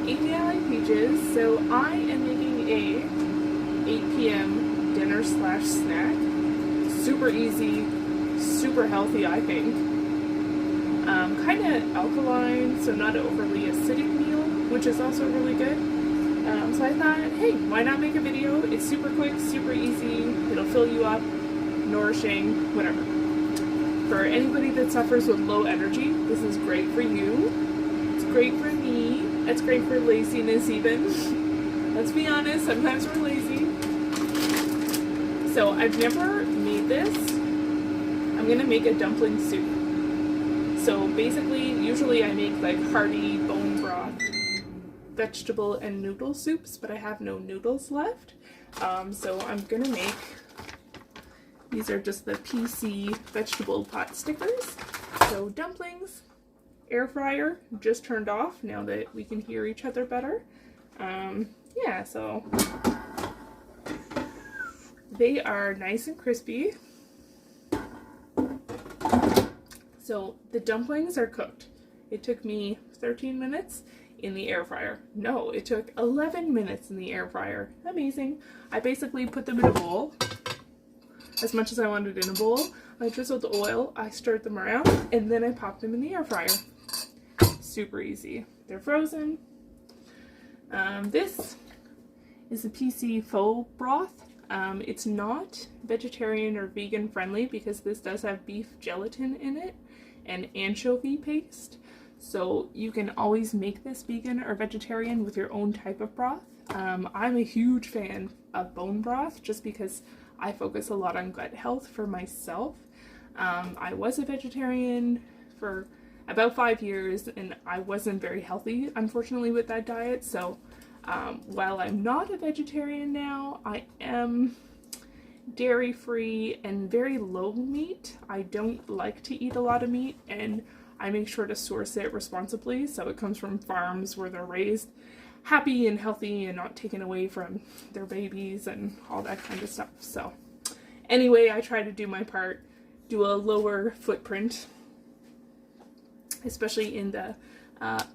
Amy I Like Peaches. So I am making a 8 p.m. dinner slash snack. Super easy, super healthy, I think. Kind of alkaline, so not an overly acidic meal, which is also really good. So I thought, hey, why not make a video? It's super quick, super easy, it'll fill you up, nourishing, whatever. For anybody that suffers with low energy, this is great for you. It's great for me. It's great for laziness even. Let's be honest, sometimes we're lazy. So I've never made this. I'm gonna make a dumpling soup. So basically, usually I make like hearty bone broth, vegetable and noodle soups, but I have no noodles left. So I'm gonna make, these are just the PC vegetable pot stickers. So dumplings, air fryer, just turned off now that we can hear each other better. Yeah, so they are nice and crispy. So the dumplings are cooked. It took me 13 minutes in the air fryer. No, it took 11 minutes in the air fryer. Amazing. I basically put them in a bowl, as much as I wanted in a bowl. I drizzled the oil, I stirred them around, and then I popped them in the air fryer. Super easy. They're frozen. This is a PC faux broth. It's not vegetarian or vegan friendly because this does have beef gelatin in it and anchovy paste. So you can always make this vegan or vegetarian with your own type of broth. I'm a huge fan of bone broth just because I focus a lot on gut health for myself. I was a vegetarian for about 5 years and I wasn't very healthy, unfortunately, with that diet. So while I'm not a vegetarian now, I am dairy free and very low meat. I don't like to eat a lot of meat, and I make sure to source it responsibly, so it comes from farms where they're raised happy and healthy and not taken away from their babies and all that kind of stuff. So anyway, I try to do my part, do a lower footprint, especially in the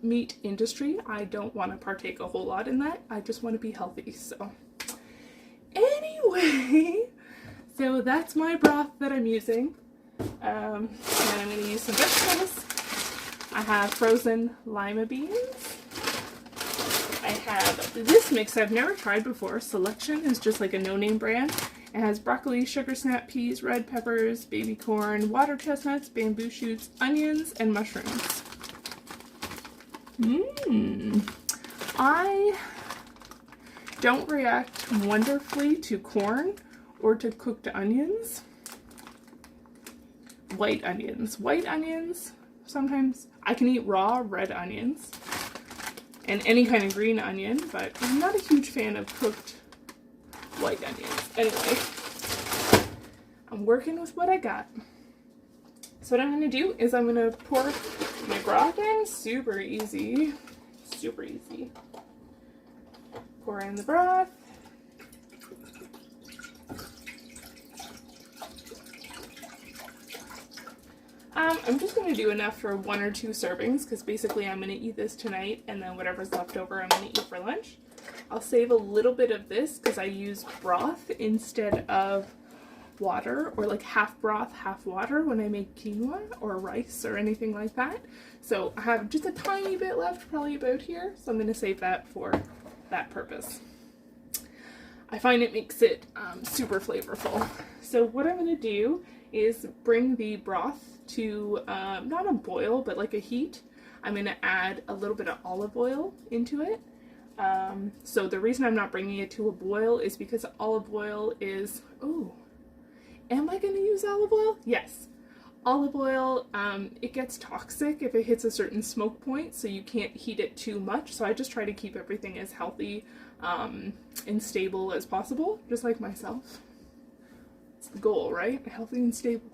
meat industry. I don't want to partake a whole lot in that. I just want to be healthy. So anyway, so that's my broth that I'm using. And I'm going to use some vegetables. I have frozen lima beans. I have this mix I've never tried before. Selection is just like a no-name brand. It has broccoli, sugar snap peas, red peppers, baby corn, water chestnuts, bamboo shoots, onions, and mushrooms. I don't react wonderfully to corn or to cooked onions. White onions, sometimes I can eat raw red onions and any kind of green onion, but I'm not a huge fan of cooked white onions. Anyway, I'm working with what I got. So what I'm going to do is I'm going to pour my broth in. Super easy. Super easy. Pour in the broth. I'm just going to do enough for 1 or 2 servings because basically I'm going to eat this tonight and then whatever's left over I'm going to eat for lunch. I'll save a little bit of this because I use broth instead of water, or like half broth, half water when I make quinoa or rice or anything like that. So I have just a tiny bit left, probably about here, so I'm going to save that for that purpose. I find it makes it super flavorful. So what I'm going to do is bring the broth to not a boil, but like a heat. I'm going to add a little bit of olive oil into it. So the reason I'm not bringing it to a boil is because olive oil is, oh, am I going to use olive oil? Yes. Olive oil, it gets toxic if it hits a certain smoke point, so you can't heat it too much. So I just try to keep everything as healthy and stable as possible, just like myself. It's the goal, right? Healthy and stable.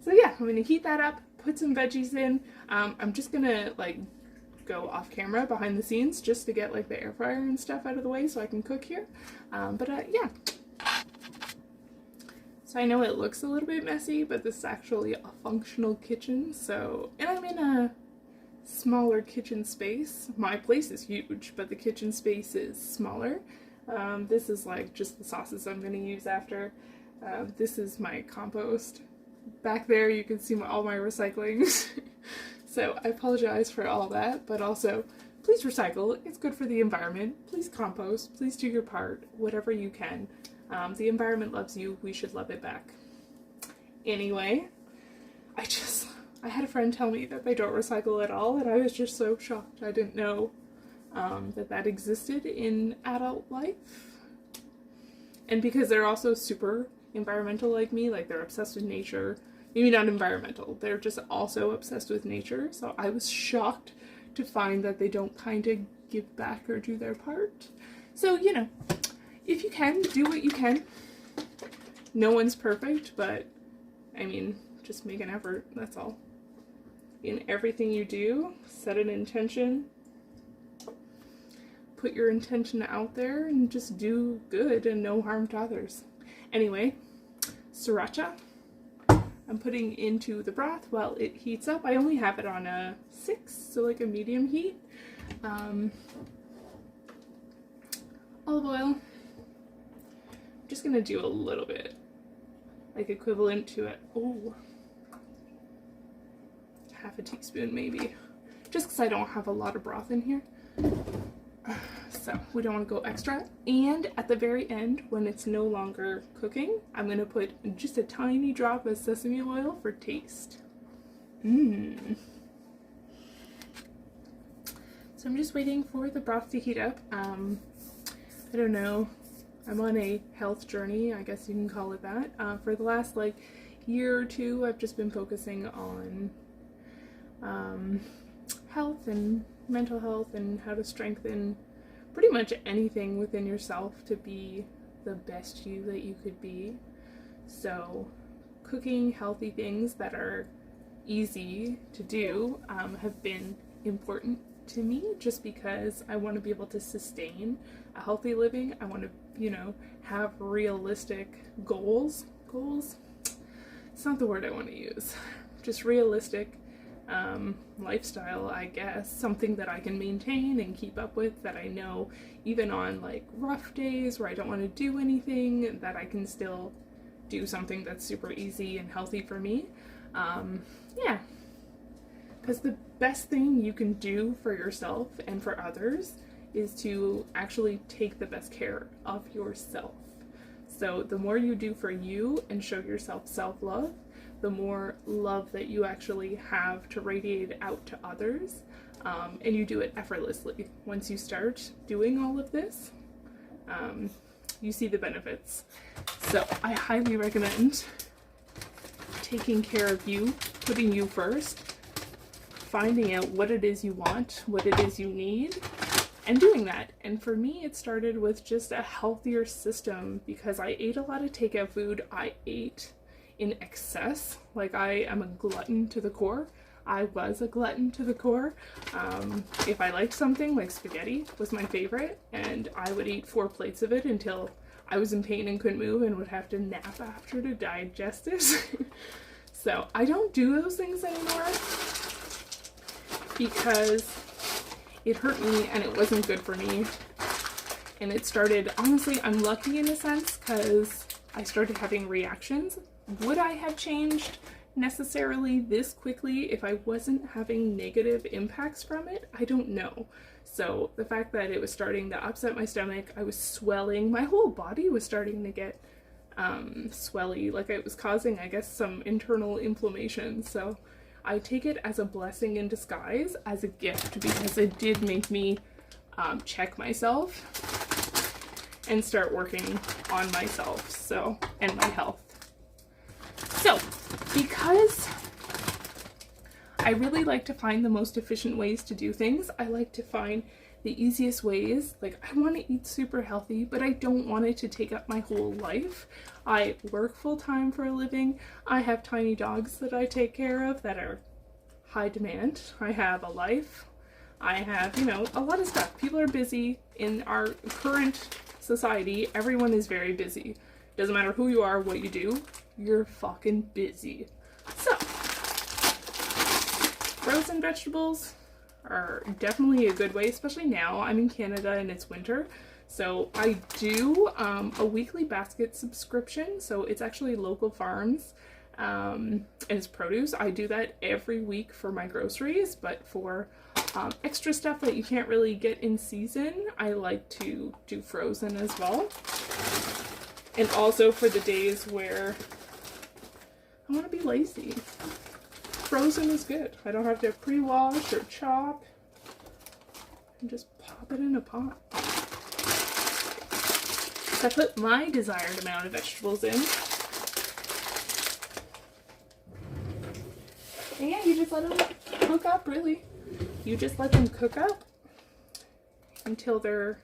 So yeah, I'm going to heat that up, put some veggies in. I'm just going to like go off camera behind the scenes just to get like the air fryer and stuff out of the way so I can cook here. Yeah. So I know it looks a little bit messy, but this is actually a functional kitchen. So, and I'm in a smaller kitchen space. My place is huge, but the kitchen space is smaller. This is like just the sauces I'm going to use after. This is my compost. Back there you can see all my recycling. So I apologize for all that, but also please recycle. It's good for the environment. Please compost. Please do your part, whatever you can. The environment loves you. We should love it back. Anyway, I had a friend tell me that they don't recycle at all, and I was just so shocked. I didn't know that existed in adult life. And because they're also super environmental like me, like they're obsessed with nature. Maybe not environmental, they're just also obsessed with nature. So I was shocked to find that they don't kind of give back or do their part. So, you know, if you can, do what you can. No one's perfect, but I mean, just make an effort, that's all. In everything you do, set an intention. Put your intention out there and just do good and no harm to others. Anyway, sriracha I'm putting into the broth while it heats up. I only have it on a 6, so like a medium heat. Olive oil. I'm just gonna do a little bit, like equivalent to it. Oh, half a teaspoon maybe, just because I don't have a lot of broth in here. So we don't want to go extra. And at the very end, when it's no longer cooking, I'm going to put just a tiny drop of sesame oil for taste. So I'm just waiting for the broth to heat up. I don't know, I'm on a health journey, I guess you can call it that. For the last like year or two, I've just been focusing on health and mental health and how to strengthen pretty much anything within yourself to be the best you that you could be. So cooking healthy things that are easy to do have been important to me, just because I want to be able to sustain a healthy living. I want to, you know, have realistic goals. It's not the word I want to use. Just realistic lifestyle, I guess, something that I can maintain and keep up with, that I know even on like rough days where I don't want to do anything, that I can still do something that's super easy and healthy for me. Yeah, because the best thing you can do for yourself and for others is to actually take the best care of yourself. So the more you do for you and show yourself self-love, the more love that you actually have to radiate out to others, and you do it effortlessly. Once you start doing all of this, you see the benefits. So I highly recommend taking care of you, putting you first, finding out what it is you want, what it is you need, and doing that. And for me, it started with just a healthier system, because I ate a lot of takeout food. I ate in excess. Like, I am a glutton to the core. I was a glutton to the core. If I liked something, like spaghetti was my favorite, and I would eat 4 plates of it until I was in pain and couldn't move and would have to nap after to digest it. So I don't do those things anymore because it hurt me and it wasn't good for me. And it started, honestly, I'm lucky in a sense, because I started having reactions. Would I have changed necessarily this quickly if I wasn't having negative impacts from it? I don't know. So the fact that it was starting to upset my stomach, I was swelling, my whole body was starting to get swelly, like it was causing, I guess, some internal inflammation. So I take it as a blessing in disguise, as a gift, because it did make me check myself and start working on myself, so, and my health. So, because I really like to find the most efficient ways to do things, I like to find the easiest ways. Like, I want to eat super healthy, but I don't want it to take up my whole life. I work full-time for a living. I have tiny dogs that I take care of that are high demand. I have a life. I have, you know, a lot of stuff. People are busy in our current society. Everyone is very busy. Doesn't matter who you are, what you do, you're fucking busy. So, frozen vegetables, are definitely a good way, especially now. I'm in Canada and it's winter. So I do a weekly basket subscription. So it's actually local farms and it's produce. I do that every week for my groceries, but for extra stuff that you can't really get in season, I like to do frozen as well. And also for the days where I want to be lazy, frozen is good. I don't have to pre-wash or chop, and just pop it in a pot. I put my desired amount of vegetables in. And yeah, you just let them cook up, really. You just let them cook up until they're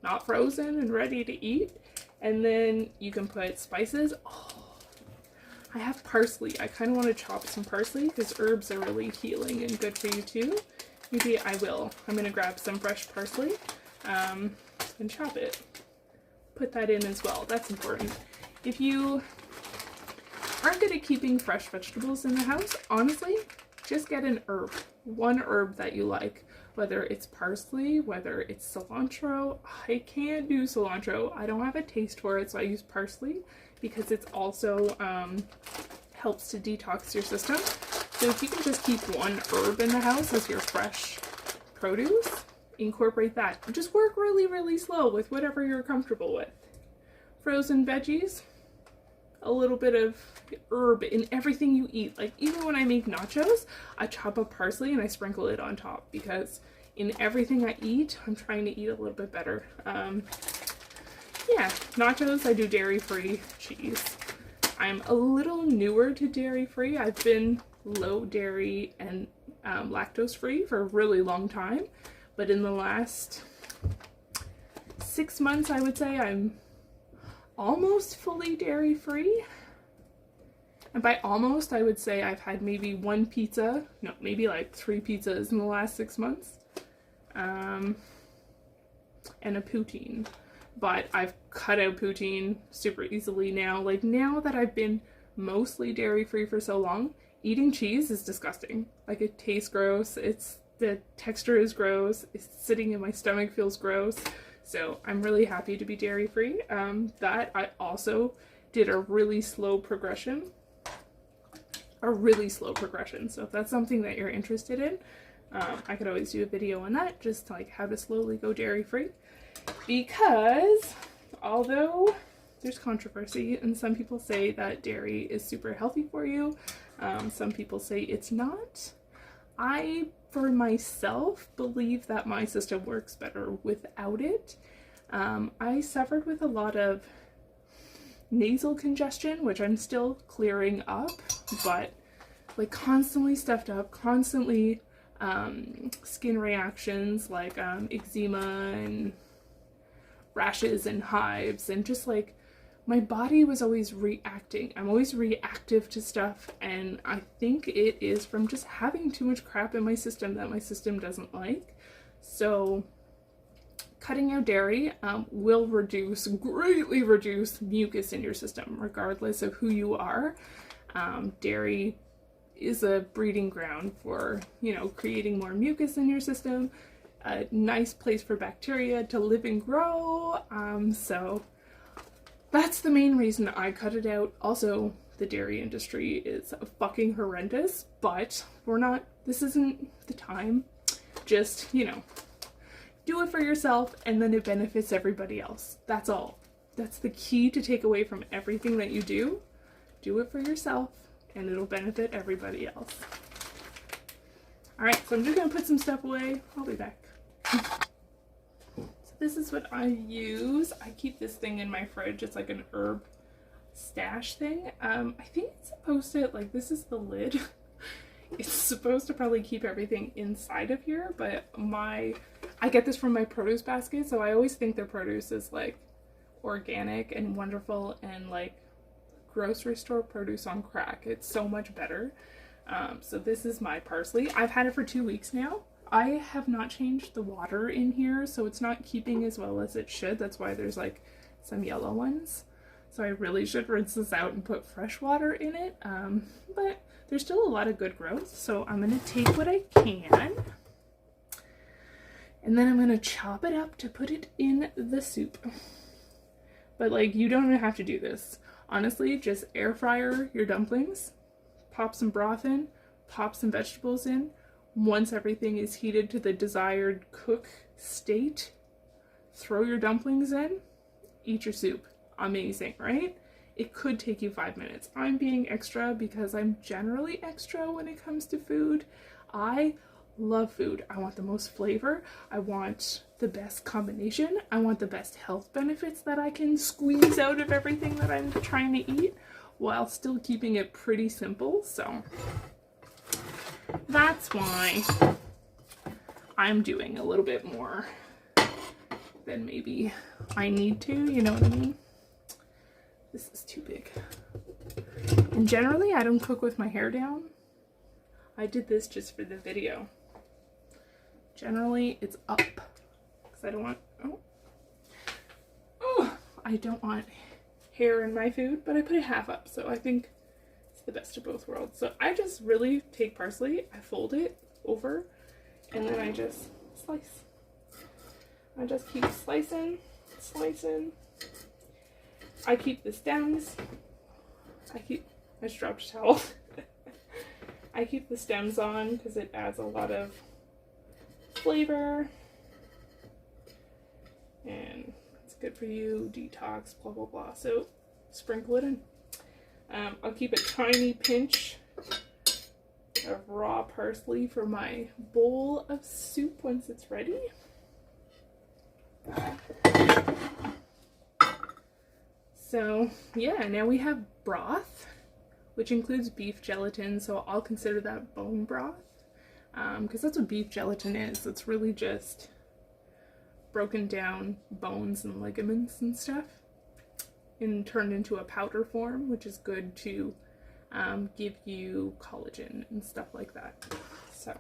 not frozen and ready to eat. And then you can put spices. Oh, I have parsley. I kind of want to chop some parsley because herbs are really healing and good for you too. Maybe I will. I'm going to grab some fresh parsley and chop it. Put that in as well. That's important. If you aren't good at keeping fresh vegetables in the house, honestly, just get an herb. One herb that you like. Whether it's parsley, whether it's cilantro. I can't do cilantro. I don't have a taste for it, so I use parsley because it's also helps to detox your system. So if you can just keep one herb in the house as your fresh produce, incorporate that. Just work really, really slow with whatever you're comfortable with. Frozen veggies, a little bit of herb in everything you eat. Like even when I make nachos, I chop up parsley and I sprinkle it on top because in everything I eat, I'm trying to eat a little bit better. Yeah, nachos, I do dairy-free cheese. I'm a little newer to dairy-free. I've been low dairy and lactose-free for a really long time, but in the last 6 months, I would say I'm almost fully dairy-free. And by almost, I would say I've had maybe one pizza, no, maybe like 3 pizzas in the last 6 months. And a poutine. But I've cut out poutine super easily now. Like now that I've been mostly dairy-free for so long, eating cheese is disgusting. Like it tastes gross, the texture is gross, it's sitting in my stomach feels gross. So I'm really happy to be dairy-free. That I also did a really slow progression. So if that's something that you're interested in, I could always do a video on that, just like how to slowly go dairy-free. Because although there's controversy and some people say that dairy is super healthy for you, some people say it's not. I, for myself, believe that my system works better without it. I suffered with a lot of nasal congestion, which I'm still clearing up, but like constantly stuffed up, constantly skin reactions like eczema and rashes and hives, and just like my body was always reacting. I'm always reactive to stuff, and I think it is from just having too much crap in my system that my system doesn't like. So cutting out dairy will greatly reduce mucus in your system, regardless of who you are. Dairy is a breeding ground for, you know, creating more mucus in your system, a nice place for bacteria to live and grow. So that's the main reason I cut it out. Also, the dairy industry is fucking horrendous, but this isn't the time. Just, you know, do it for yourself and then it benefits everybody else. That's all. That's the key to take away from everything that you do. Do it for yourself and it'll benefit everybody else. Alright, so I'm just going to put some stuff away. I'll be back. So this is what I use. I keep this thing in my fridge. It's like an herb stash thing. I think it's supposed to, like, this is the lid. It's supposed to probably keep everything inside of here, but I get this from my produce basket, so I always think their produce is like organic and wonderful and like grocery store produce on crack. It's so much better. So this is my parsley. I've had it for 2 weeks now. I have not changed the water in here, so it's not keeping as well as it should. That's why there's like some yellow ones. So I really should rinse this out and put fresh water in it. But there's still a lot of good growth, so I'm gonna take what I can. And then I'm going to chop it up to put it in the soup. But like, you don't even have to do this. Honestly, just air fryer your dumplings, pop some broth in, pop some vegetables in. Once everything is heated to the desired cook state, throw your dumplings in, eat your soup. Amazing, right? It could take you 5 minutes. I'm being extra because I'm generally extra when it comes to food. I love food. I want the most flavor. I want the best combination. I want the best health benefits that I can squeeze out of everything that I'm trying to eat while still keeping it pretty simple. So that's why I'm doing a little bit more than maybe I need to, you know what I mean? This is too big. And generally I don't cook with my hair down. I did this just for the video. Generally, it's up because I don't want, I don't want hair in my food, but I put it half up, so I think it's the best of both worlds. So I just really take parsley, I fold it over, and then I just slice. I just keep slicing. I keep the stems. I just dropped a towel. I keep the stems on because it adds a lot of flavor and it's good for you, detox, blah blah blah. So sprinkle it in. I'll keep a tiny pinch of raw parsley for my bowl of soup once it's ready. So yeah, now we have broth, which includes beef gelatin, so I'll consider that bone broth. Because that's what beef gelatin is. It's really just broken down bones and ligaments and stuff and turned into a powder form, which is good to give you collagen and stuff like that. So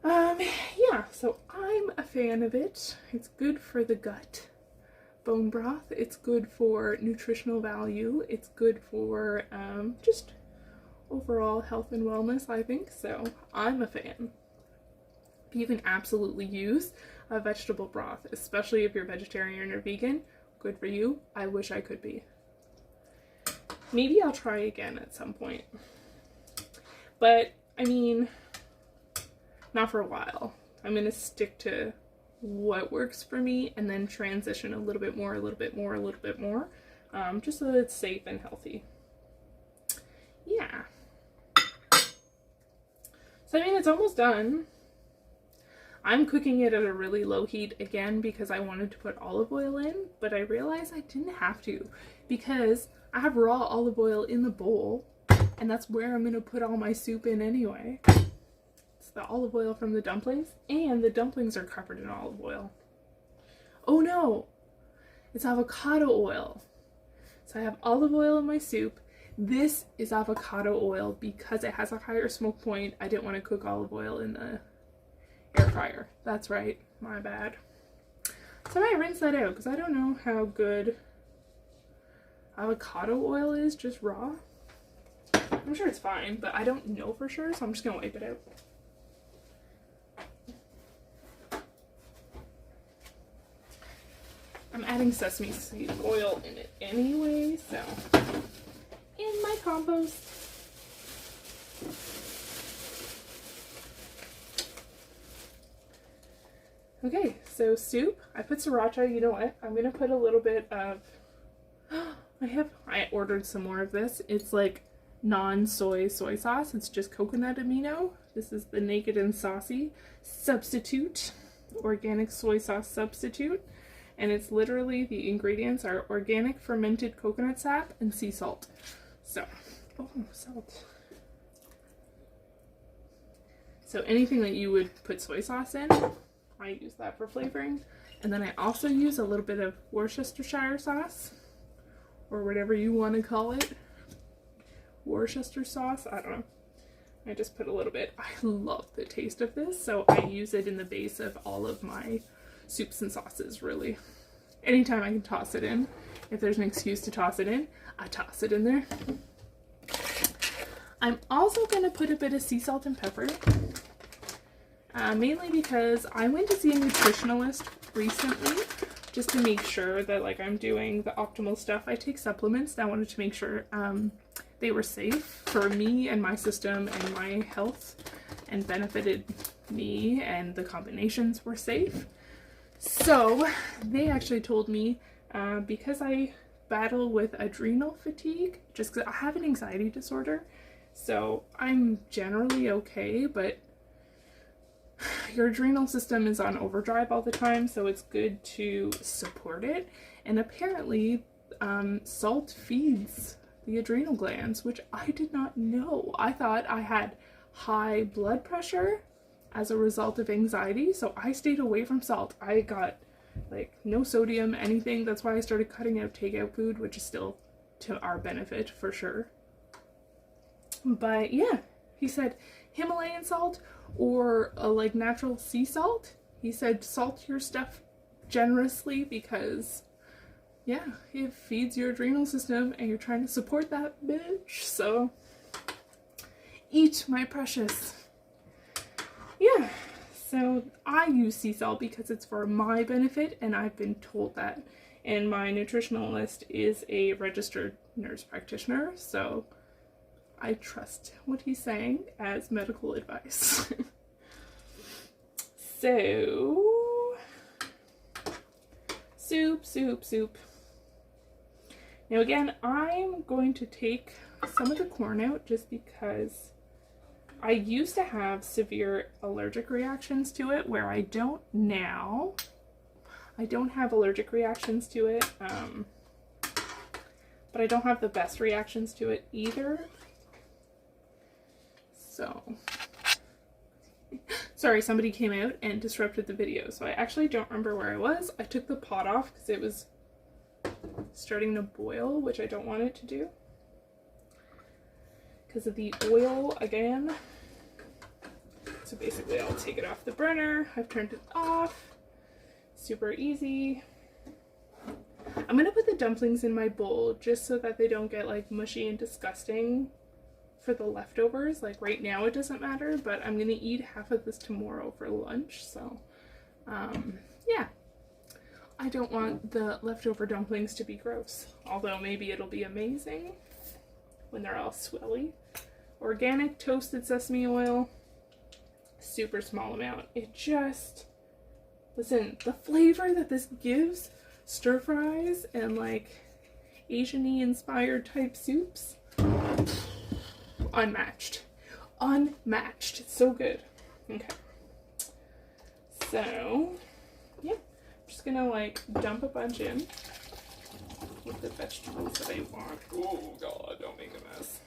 yeah, so I'm a fan of it. It's good for the gut. Bone broth, it's good for nutritional value. It's good for just overall health and wellness, I think, so I'm a fan. You can absolutely use a vegetable broth, especially if you're vegetarian or vegan. Good for you. I wish I could be. Maybe I'll try again at some point. But, I mean, not for a while. I'm going to stick to what works for me and then transition a little bit more, just so that it's safe and healthy. Yeah. So, I mean, it's almost done. I'm cooking it at a really low heat again because I wanted to put olive oil in, but I realized I didn't have to because I have raw olive oil in the bowl and that's where I'm going to put all my soup in anyway. It's the olive oil from the dumplings, and the dumplings are covered in olive oil. Oh no, it's avocado oil. So I have olive oil in my soup. This is avocado oil because it has a higher smoke point. I didn't want to cook olive oil in the air fryer. That's right, my bad. So I might rinse that out because I don't know how good avocado oil is just raw. I'm sure it's fine, but I don't know for sure, so I'm just gonna wipe it out. I'm adding sesame seed oil in it anyway, so in my compost. Okay, so soup. I put sriracha. You know what? I'm gonna put a little bit of. I ordered some more of this. It's like non-soy soy sauce. It's just coconut amino. This is the Naked and Saucy substitute, organic soy sauce substitute, and it's literally the ingredients are organic fermented coconut sap and sea salt. So, oh, salt. So anything that you would put soy sauce in, I use that for flavoring. And then I also use a little bit of Worcestershire sauce, or whatever you want to call it. Worcester sauce, I don't know. I just put a little bit. I love the taste of this, so I use it in the base of all of my soups and sauces, really. Anytime I can toss it in, if there's an excuse to toss it in, I toss it in there. I'm also going to put a bit of sea salt and pepper. mainly because I went to see a nutritionalist recently just to make sure that like I'm doing the optimal stuff. I take supplements and I wanted to make sure they were safe for me and my system and my health and benefited me, and the combinations were safe. So they actually told me because I battle with adrenal fatigue, just because I have an anxiety disorder, so I'm generally okay, but your adrenal system is on overdrive all the time, so it's good to support it. And apparently salt feeds the adrenal glands, which I did not know. I thought I had high blood pressure as a result of anxiety, so I stayed away from salt. I got like no sodium, anything. That's why I started cutting out takeout food, which is still to our benefit for sure. But yeah, he said Himalayan salt or like natural sea salt. He said salt your stuff generously because yeah, it feeds your adrenal system and you're trying to support that bitch. So eat, my precious. Yeah, so I use sea salt because it's for my benefit, and I've been told that. And my nutritionalist is a registered nurse practitioner, so I trust what he's saying as medical advice. So, soup. Now again, I'm going to take some of the corn out just because I used to have severe allergic reactions to it, where I don't now. I don't have allergic reactions to it, but I don't have the best reactions to it either. So, sorry, somebody came out and disrupted the video, so I actually don't remember where I was. I took the pot off because it was starting to boil, which I don't want it to do because of the oil again. So basically I'll take it off the burner. I've turned it off. Super easy. I'm gonna put the dumplings in my bowl just so that they don't get like mushy and disgusting for the leftovers. Like right now it doesn't matter, but I'm gonna eat half of this tomorrow for lunch. So yeah, I don't want the leftover dumplings to be gross, although maybe it'll be amazing when they're all swelly. Organic toasted sesame oil, super small amount. It just, listen, the flavor that this gives stir fries and like Asian-y inspired type soups, unmatched. It's so good. Okay, so yeah, I'm just gonna like dump a bunch in with the vegetables that I want. Oh god, don't make a mess.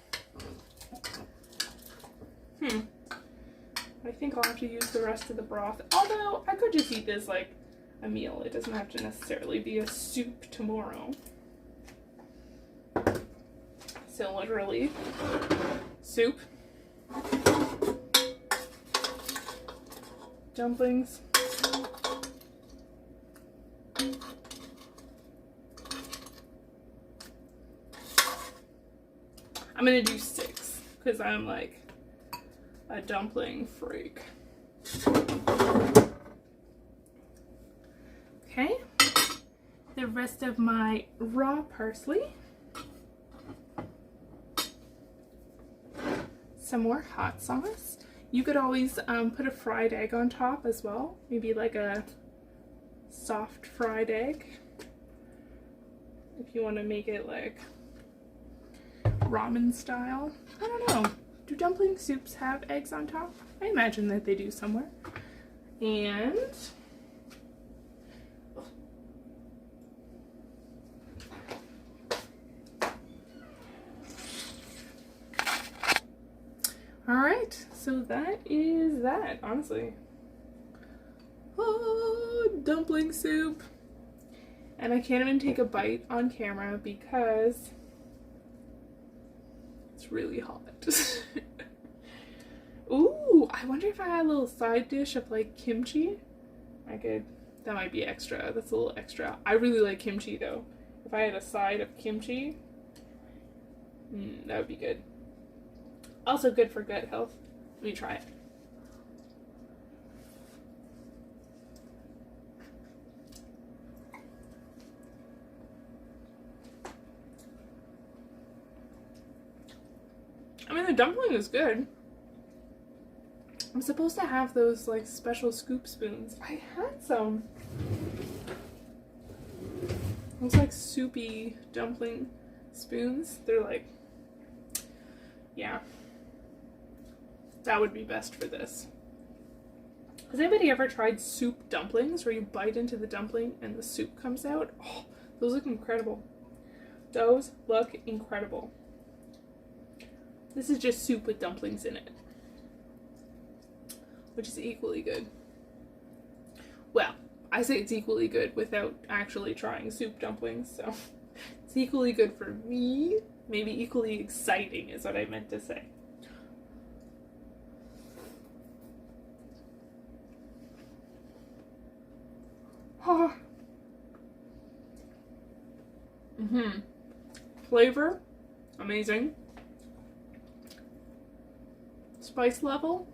I think I'll have to use the rest of the broth, although I could just eat this like a meal. It doesn't have to necessarily be a soup tomorrow. So literally, soup, dumplings, I'm gonna do 6 because I'm like a dumpling freak. Okay, the rest of my raw parsley, some more hot sauce. You could always put a fried egg on top as well, maybe like a soft fried egg if you want to make it like ramen style. I don't know. Do dumpling soups have eggs on top? I imagine that they do somewhere. And alright, so that is that, honestly. Oh, dumpling soup. And I can't even take a bite on camera because it's really hot. Ooh, I wonder if I had a little side dish of like kimchi. That might be extra. That's a little extra. I really like kimchi though. If I had a side of kimchi, that would be good. Also good for gut health. Let me try it. the dumpling is good. I'm supposed to have those like special scoop spoons. I had some. Those like soupy dumpling spoons. They're like, yeah. That would be best for this. Has anybody ever tried soup dumplings where you bite into the dumpling and the soup comes out? Oh, those look incredible. Those look incredible. This is just soup with dumplings in it, which is equally good. Well, I say it's equally good without actually trying soup dumplings, so it's equally good for me. Maybe equally exciting is what I meant to say. Oh. Flavor, amazing. Spice level,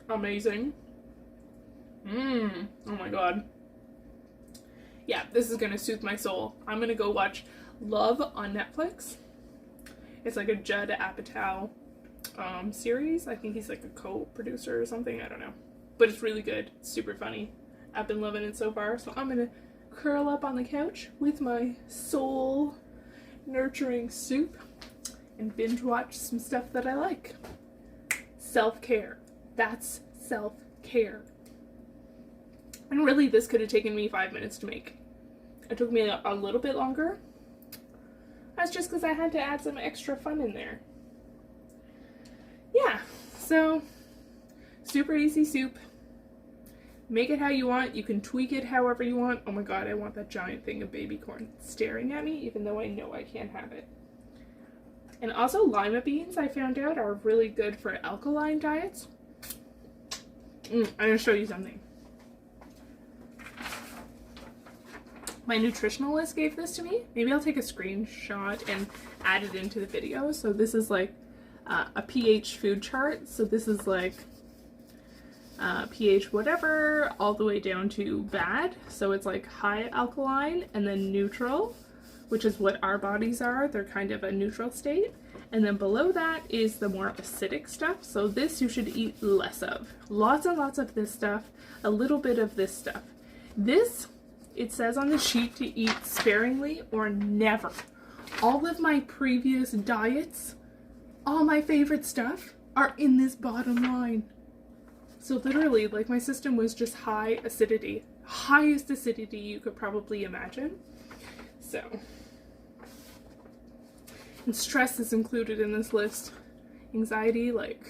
amazing. Oh my god. Yeah, this is gonna soothe my soul. I'm gonna go watch Love on Netflix. It's like a Judd Apatow series. I think he's like a co-producer or something. I don't know. But it's really good. It's super funny. I've been loving it so far. So I'm gonna curl up on the couch with my soul nurturing soup and binge watch some stuff that I like. Self-care. That's self-care. And really, this could have taken me 5 minutes to make. It took me a little bit longer. That's just because I had to add some extra fun in there. Yeah, so super easy soup. Make it how you want. You can tweak it however you want. Oh my god, I want that giant thing of baby corn staring at me, even though I know I can't have it. And also lima beans, I found out, are really good for alkaline diets. I'm going to show you something. My nutritionalist gave this to me. Maybe I'll take a screenshot and add it into the video. So this is like a pH food chart. So this is like pH whatever all the way down to bad. So it's like high alkaline and then neutral, which is what our bodies are. They're kind of a neutral state. And then below that is the more acidic stuff. So this you should eat less of. Lots and lots of this stuff, a little bit of this stuff. This, it says on the sheet to eat sparingly or never. All of my previous diets, all my favorite stuff are in this bottom line. So literally, like, my system was just high acidity. Highest acidity you could probably imagine. So, and stress is included in this list. Anxiety, like,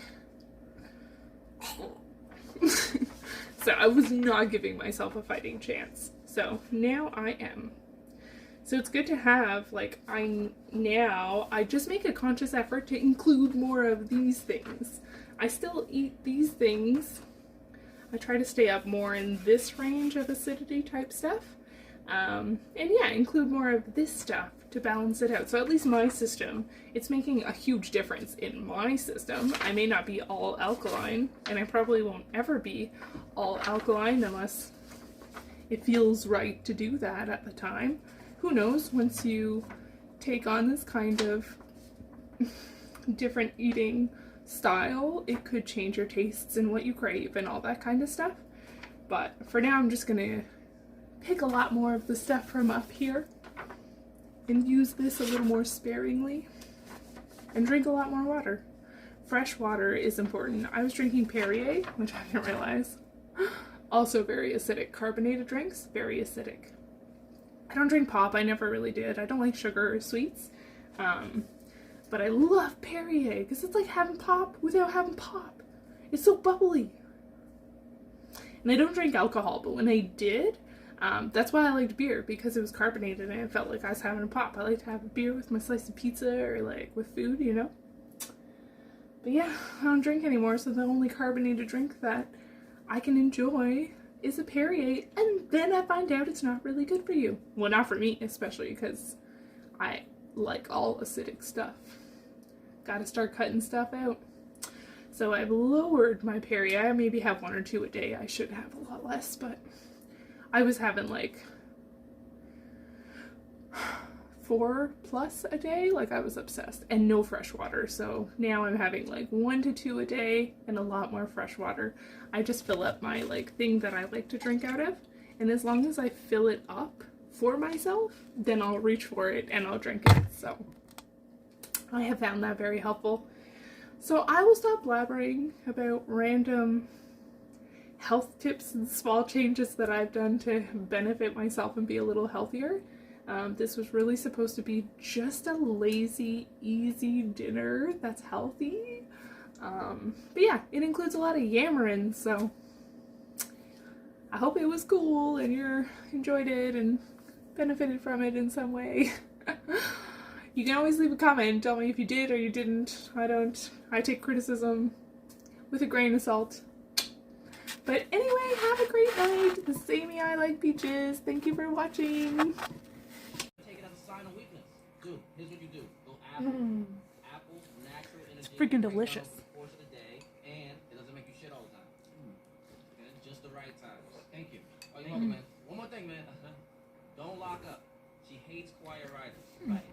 so I was not giving myself a fighting chance. So now I am. So it's good to have, like, I just make a conscious effort to include more of these things. I still eat these things. I try to stay up more in this range of acidity type stuff. And yeah, include more of this stuff to balance it out. So at least my system, it's making a huge difference in my system. I may not be all alkaline, and I probably won't ever be all alkaline unless it feels right to do that at the time. Who knows, once you take on this kind of different eating style, it could change your tastes and what you crave and all that kind of stuff. But for now, I'm just gonna pick a lot more of the stuff from up here and use this a little more sparingly and drink a lot more water. Fresh water is important. I was drinking Perrier, which I didn't realize. Also very acidic. Carbonated drinks, very acidic. I don't drink pop. I never really did. I don't like sugar or sweets. But I love Perrier because it's like having pop without having pop. It's so bubbly. And I don't drink alcohol, but when I did, that's why I liked beer, because it was carbonated and it felt like I was having a pop. I like to have a beer with my slice of pizza or like with food, you know? But yeah, I don't drink anymore, so the only carbonated drink that I can enjoy is a Perrier, and then I find out it's not really good for you. Well, not for me, especially, because I like all acidic stuff. Gotta start cutting stuff out. So I've lowered my Perrier. I maybe have 1 or 2 a day. I should have a lot less, but I was having like 4 plus a day. Like, I was obsessed. And no fresh water. So now I'm having like 1 to 2 a day and a lot more fresh water. I just fill up my like thing that I like to drink out of. And as long as I fill it up for myself, then I'll reach for it and I'll drink it. So I have found that very helpful. So I will stop blabbering about random health tips and small changes that I've done to benefit myself and be a little healthier. This was really supposed to be just a lazy, easy dinner that's healthy. But yeah, it includes a lot of yammering, so I hope it was cool and you enjoyed it and benefited from it in some way. You can always leave a comment and tell me if you did or you didn't. I take criticism with a grain of salt. But anyway, have a great night. This is Amy, I like peaches. Thank you for watching. Take it as a sign of weakness. Dude, here's what you do. Go apple. Apple, natural energy. It's freaking delicious. Course of the day, and it doesn't make you shit all the time. Okay? Just the right time. Thank you. Oh, you're welcome, man. One more thing, man. Don't lock up. She hates quiet riders. Right.